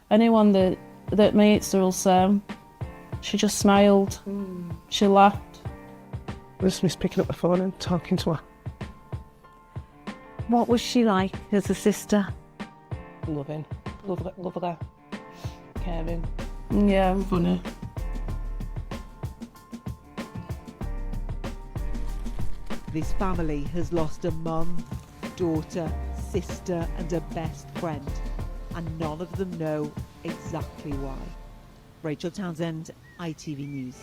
Anyone that meets her will say, she just smiled, she laughed. Listeners picking up the phone and talking to her. What was she like as a sister? Loving, lovely, caring. Yeah. Funny. This family has lost a mum, daughter, sister and a best friend, and none of them know exactly why. Rachel Townsend, ITV News.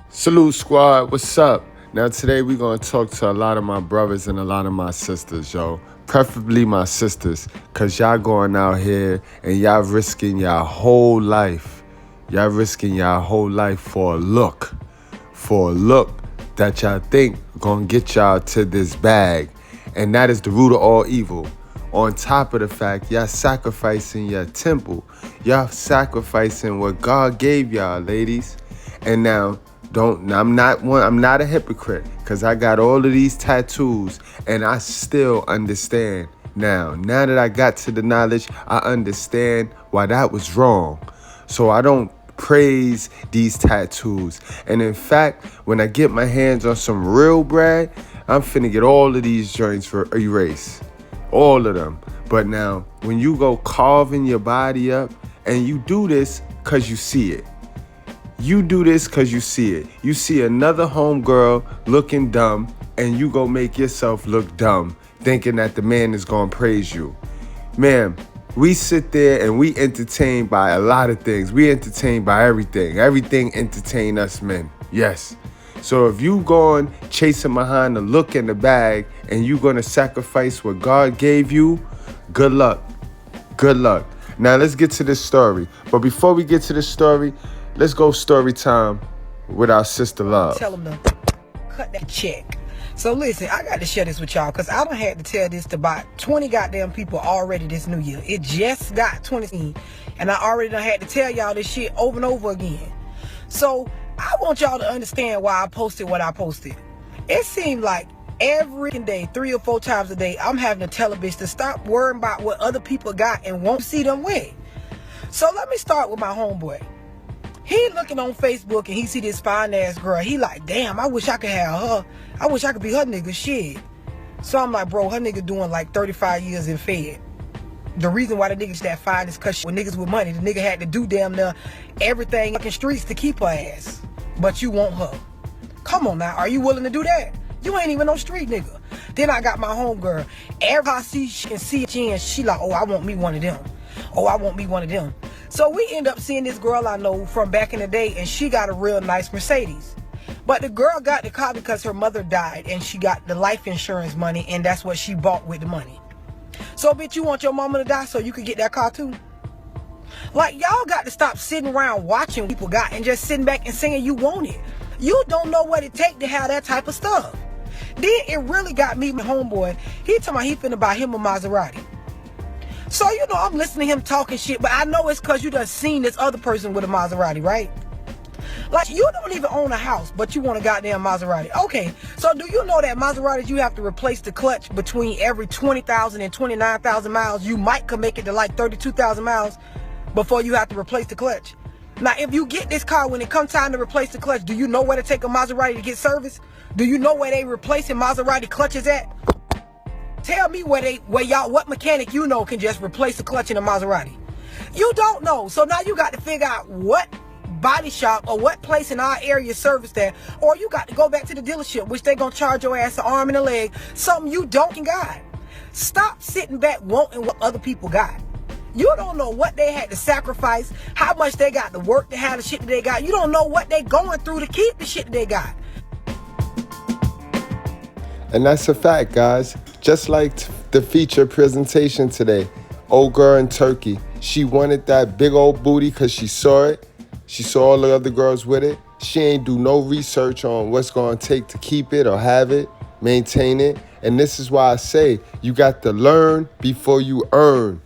Salute squad, what's up? Now today we're gonna talk to a lot of my brothers and a lot of my sisters, yo. Preferably my sisters, cause y'all going out here and y'all risking y'all whole life. Y'all risking y'all whole life for a look that y'all think gonna get y'all to this bag. And that is the root of all evil. On top of the fact, y'all sacrificing your temple. Y'all sacrificing what God gave y'all, ladies. And now, I'm not a hypocrite, because I got all of these tattoos and I still understand now. Now that I got to the knowledge, I understand why that was wrong. So I don't praise these tattoos. And in fact, when I get my hands on some real bread, I'm finna get all of these joints for erased. All of them. But now, when you go carving your body up, and you do this because you see it. You do this because you see it. You see another homegirl looking dumb, and you go make yourself look dumb, thinking that the man is going to praise you. Man, we sit there and we entertained by a lot of things. We entertained by everything. Everything entertain us men. Yes. So if you going chasing behind the look in the bag and you going to sacrifice what God gave you, good luck. Good luck. Now let's get to this story. But before we get to this story, let's go story time with our sister Love. Tell them to cut that check. So listen, I got to share this with y'all because I done had to tell this to about 20 goddamn people already this new year. It just got 20 and I already done had to tell y'all this shit over and over again. So I want y'all to understand why I posted what I posted. It seemed like every day, 3 or 4 times a day, I'm having to tell a bitch to stop worrying about what other people got and won't see them win. So let me start with my homeboy. He looking on Facebook and he see this fine ass girl. He like, damn, I wish I could have her. I wish I could be her nigga, shit. So I'm like, bro, her nigga doing like 35 years in Fed. The reason why the nigga's that fine is because when niggas with money, the nigga had to do damn near everything fucking streets to keep her ass. But you want her. Come on now, are you willing to do that? You ain't even no street nigga. Then I got my homegirl. Every time I see she can see Jen, she like, oh, I want me one of them. Oh, I want me one of them. So we end up seeing this girl I know from back in the day, and she got a real nice Mercedes. But the girl got the car because her mother died, and she got the life insurance money, and that's what she bought with the money. So, bitch, you want your mama to die so you could get that car too? Like, y'all got to stop sitting around watching what people got and just sitting back and saying you want it. You don't know what it take to have that type of stuff. Then it really got me, my homeboy. He talking about he finna buy him a Maserati. So, you know, I'm listening to him talking shit, but I know it's because you done seen this other person with a Maserati, right? Like, you don't even own a house, but you want a goddamn Maserati. Okay, so do you know that Maseratis, you have to replace the clutch between every 20,000 and 29,000 miles? You might could make it to like 32,000 miles before you have to replace the clutch. Now, if you get this car, when it comes time to replace the clutch, do you know where to take a Maserati to get service? Do you know where they replacing Maserati clutches at? Tell me what mechanic you know can just replace the clutch in a Maserati. You don't know. So now you got to figure out what body shop or what place in our area service that, or you got to go back to the dealership, which they gonna charge your ass an arm and a leg, something you don't got. Stop sitting back wanting what other people got. You don't know what they had to sacrifice, how much they got to work to have the shit that they got. You don't know what they going through to keep the shit that they got. And that's a fact, guys. Just like the feature presentation today, old girl in Turkey, she wanted that big old booty because she saw it. She saw all the other girls with it. She ain't do no research on what's going to take to keep it or have it, maintain it. And this is why I say you got to learn before you earn.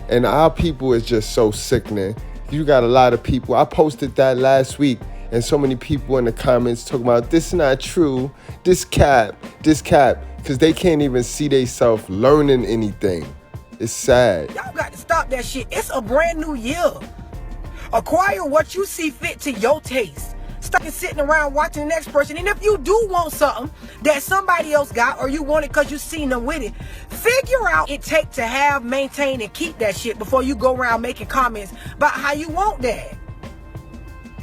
And our people is just so sickening. You got a lot of people. I posted that last week. And so many people in the comments talking about this not true, this cap, because they can't even see themselves learning anything. It's sad. Y'all got to stop that shit. It's a brand new year. Acquire what you see fit to your taste. Stop sitting around watching the next person. And if you do want something that somebody else got, or you want it because you seen them with it, figure out what it takes to have, maintain, and keep that shit before you go around making comments about how you want that.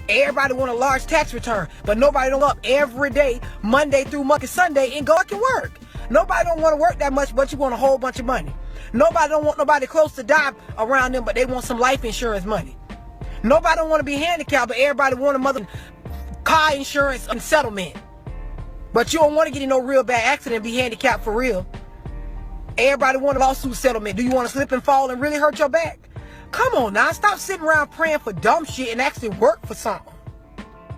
Everybody want a large tax return, but nobody don't up every day, Monday through Sunday, and go fucking work. Nobody don't want to work that much, but you want a whole bunch of money. Nobody don't want nobody close to die around them, but they want some life insurance money. Nobody don't want to be handicapped, but everybody want a mother car insurance and settlement. But you don't want to get in no real bad accident and be handicapped for real. Everybody want a lawsuit settlement. Do you want to slip and fall and really hurt your back? Come on now, stop sitting around praying for dumb shit and actually work for something.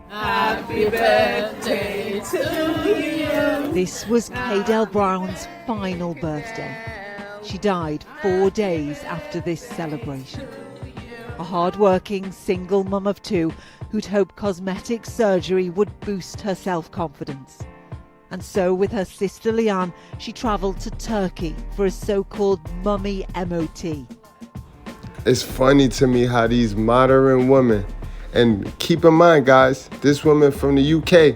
Happy birthday to you. This was Cadell Brown's final birthday. She died 4 days after this celebration. A hard-working single mum of two who'd hoped cosmetic surgery would boost her self-confidence. And so with her sister Leanne, she travelled to Turkey for a so-called mummy MOT. It's funny to me how these modern women, and keep in mind guys, this woman from the UK,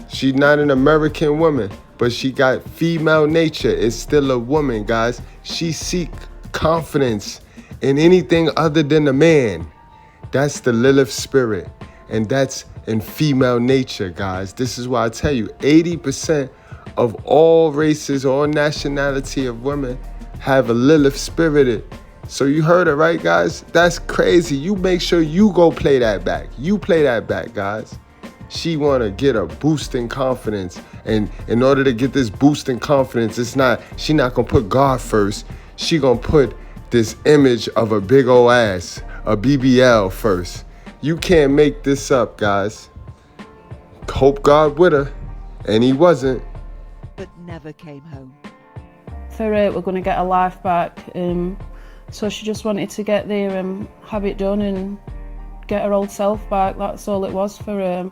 she's not an American woman, but she got female nature. It's still a woman, guys. She seek confidence in anything other than a man. That's the Lilith spirit, and that's in female nature, guys. This is why I tell you, 80% of all races, all nationality of women have a Lilith spirited. So you heard it right, guys? That's crazy. You make sure you go play that back. You play that back, guys. She want to get a boost in confidence. And in order to get this boost in confidence, she not going to put God first. She going to put this image of a big old ass, a BBL first. You can't make this up, guys. Hope God with her. And he wasn't. But never came home. For her, we're going to get her life back. So she just wanted to get there and have it done and get her old self back. That's all it was for her.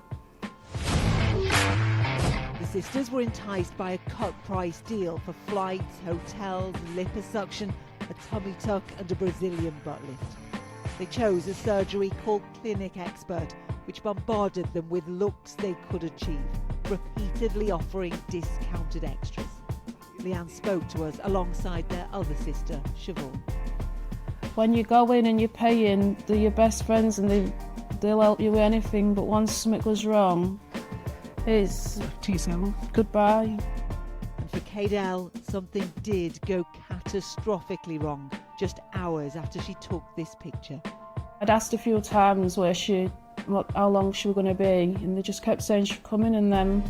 The sisters were enticed by a cut-price deal for flights, hotels, liposuction, a tummy tuck and a Brazilian butt lift. They chose a surgery called Clinic Expert, which bombarded them with looks they could achieve, repeatedly offering discounted extras. Leanne spoke to us alongside their other sister, Siobhan. When you go in and you're paying, they're your best friends and they'll help you with anything, but once something goes wrong, it's goodbye. And for Cadell, something did go catastrophically wrong just hours after she took this picture. I'd asked a few times how long she was going to be, and they just kept saying she's coming, and then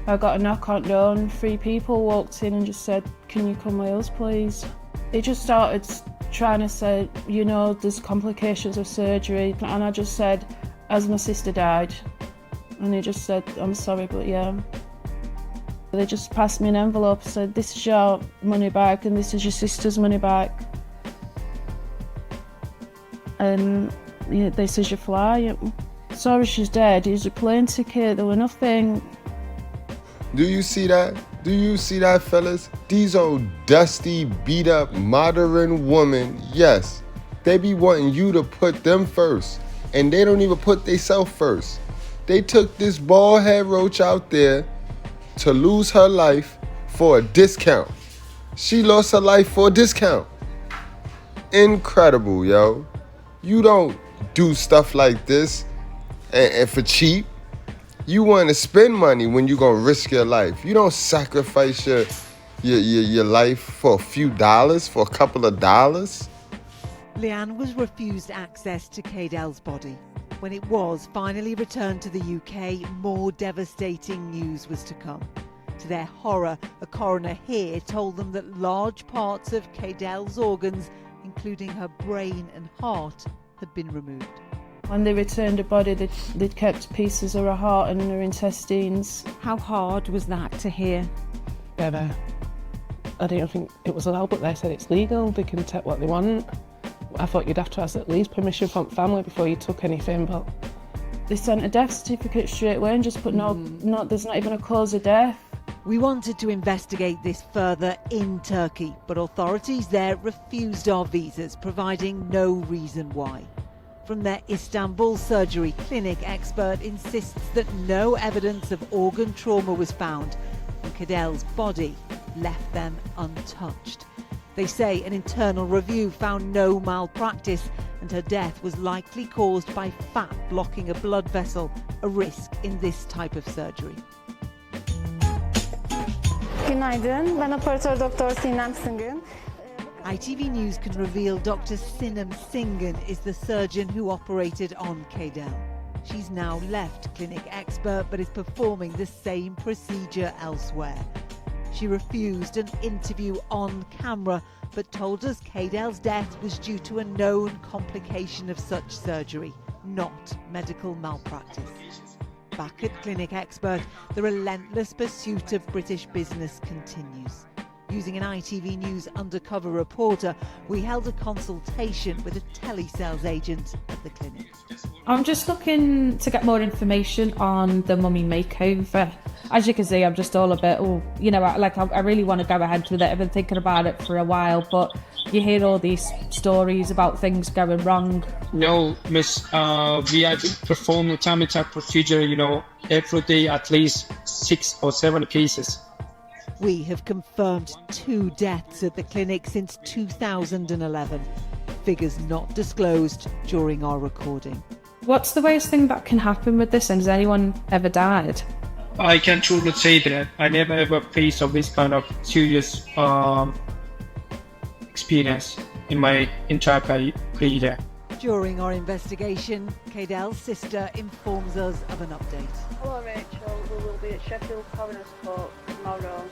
I got a knock on the door and 3 people walked in and just said, "Can you come with us, please?" They just started trying to say, there's complications of surgery, and I just said, "As my sister died," and he just said, "I'm sorry, but yeah." They just passed me an envelope and said, "This is your money back and this is your sister's money back." And this is your flight. Sorry she's dead, here's a plane ticket, there were nothing. Do you see that? Do you see that, fellas? These old dusty, beat up, modern women, yes, they be wanting you to put them first, and they don't even put themselves first. They took this bald head roach out there to lose her life for a discount. She lost her life for a discount. Incredible, yo. You don't do stuff like this and for cheap. You want to spend money when you're going to risk your life. You don't sacrifice your life for a few dollars, for a couple of dollars. Leanne was refused access to Cadell's body. When it was finally returned to the UK, more devastating news was to come. To their horror, a coroner here told them that large parts of Cadell's organs, including her brain and heart, had been removed. When they returned her body, they'd kept pieces of her heart and her intestines. How hard was that to hear? Yeah, I don't think it was allowed, but they said it's legal, they can take what they want. I thought you'd have to ask at least permission from family before you took anything, but They sent a death certificate straight away and just put no, there's not even a cause of death. We wanted to investigate this further in Turkey, but authorities there refused our visas, providing no reason why. From their Istanbul surgery clinic, expert insists that no evidence of organ trauma was found and Kadel's body left them untouched. They say an internal review found no malpractice and her death was likely caused by fat blocking a blood vessel, a risk in this type of surgery. Günaydın, ben operatör Doktor Sinem Singin. ITV News can reveal Dr. Sinem Singin is the surgeon who operated on Kadel. She's now left clinic expert but is performing the same procedure elsewhere. She refused an interview on camera but told us Kadel's death was due to a known complication of such surgery, not medical malpractice. Back at Clinic Expert, the relentless pursuit of British business continues. Using an ITV News undercover reporter, we held a consultation with a telesales agent at the clinic. I'm just looking to get more information on the mummy makeover. As you can see, I'm just all a bit, I really want to go ahead with it. I've been thinking about it for a while, but you hear all these stories about things going wrong. No, miss, we have performed a tummy tuck procedure, every day at least 6 or 7 cases. We have confirmed 2 deaths at the clinic since 2011. Figures not disclosed during our recording. What's the worst thing that can happen with this, and has anyone ever died? I can truly say that I never ever faced of this kind of serious experience in my entire career. During our investigation, Kadel's sister informs us of an update. Hello Rachel, we will be at Sheffield Coroner's Court tomorrow.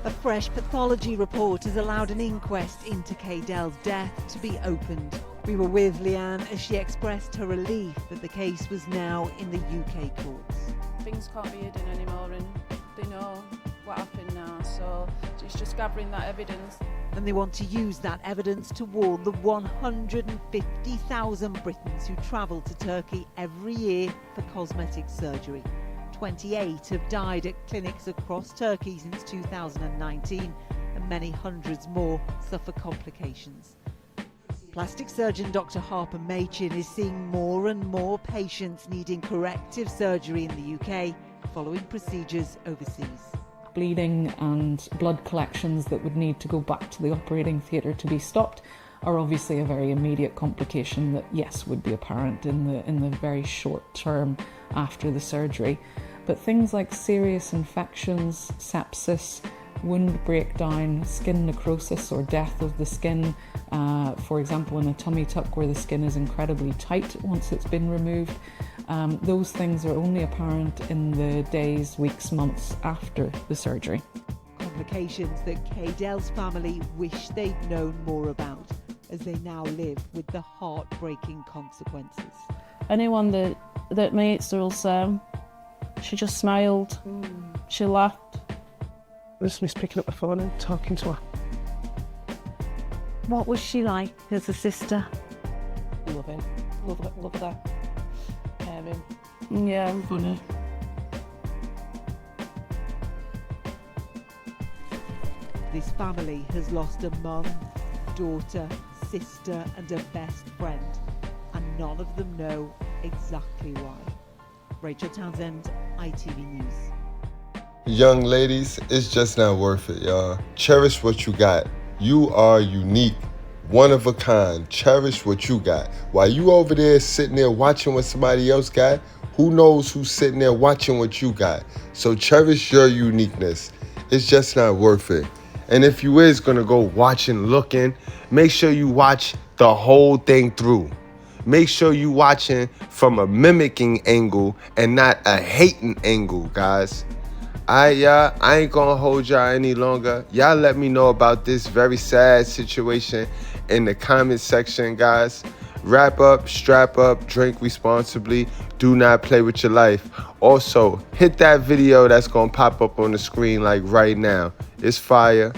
A fresh pathology report has allowed an inquest into Kadel's death to be opened. We were with Leanne as she expressed her relief that the case was now in the UK courts. Things can't be hidden anymore and they know what happened now, so it's just gathering that evidence. And they want to use that evidence to warn the 150,000 Britons who travel to Turkey every year for cosmetic surgery. 28 have died at clinics across Turkey since 2019, and many hundreds more suffer complications. Plastic surgeon Dr. Harper Machin is seeing more and more patients needing corrective surgery in the UK following procedures overseas. Bleeding and blood collections that would need to go back to the operating theatre to be stopped are obviously a very immediate complication that, yes, would be apparent in the very short term after the surgery. But things like serious infections, sepsis, wound breakdown, skin necrosis or death of the skin, for example in a tummy tuck where the skin is incredibly tight once it's been removed, those things are only apparent in the days, weeks, months after the surgery. Complications that Kadel's family wish they'd known more about, as they now live with the heartbreaking consequences. Anyone that meets her will say, she just smiled, she laughed. This was picking up the phone and talking to her. What was she like as a sister? Loving her. Caring. Yeah. Funny. This family has lost a mum, daughter, sister and a best friend, and none of them know exactly why. Rachel Townsend, ITV News. Young ladies, it's just not worth it, y'all. Cherish what you got. You are unique, one of a kind. Cherish what you got. While you over there sitting there watching what somebody else got, who knows who's sitting there watching what you got. So cherish your uniqueness. It's just not worth it. And if you is gonna go watching, looking, make sure you watch the whole thing through. Make sure you watching from a mimicking angle and not a hating angle, guys. I ain't gonna hold y'all any longer. Y'all let me know about this very sad situation in the comment section, guys. Wrap up, strap up, drink responsibly. Do not play with your life. Also, hit that video that's gonna pop up on the screen like right now. It's fire.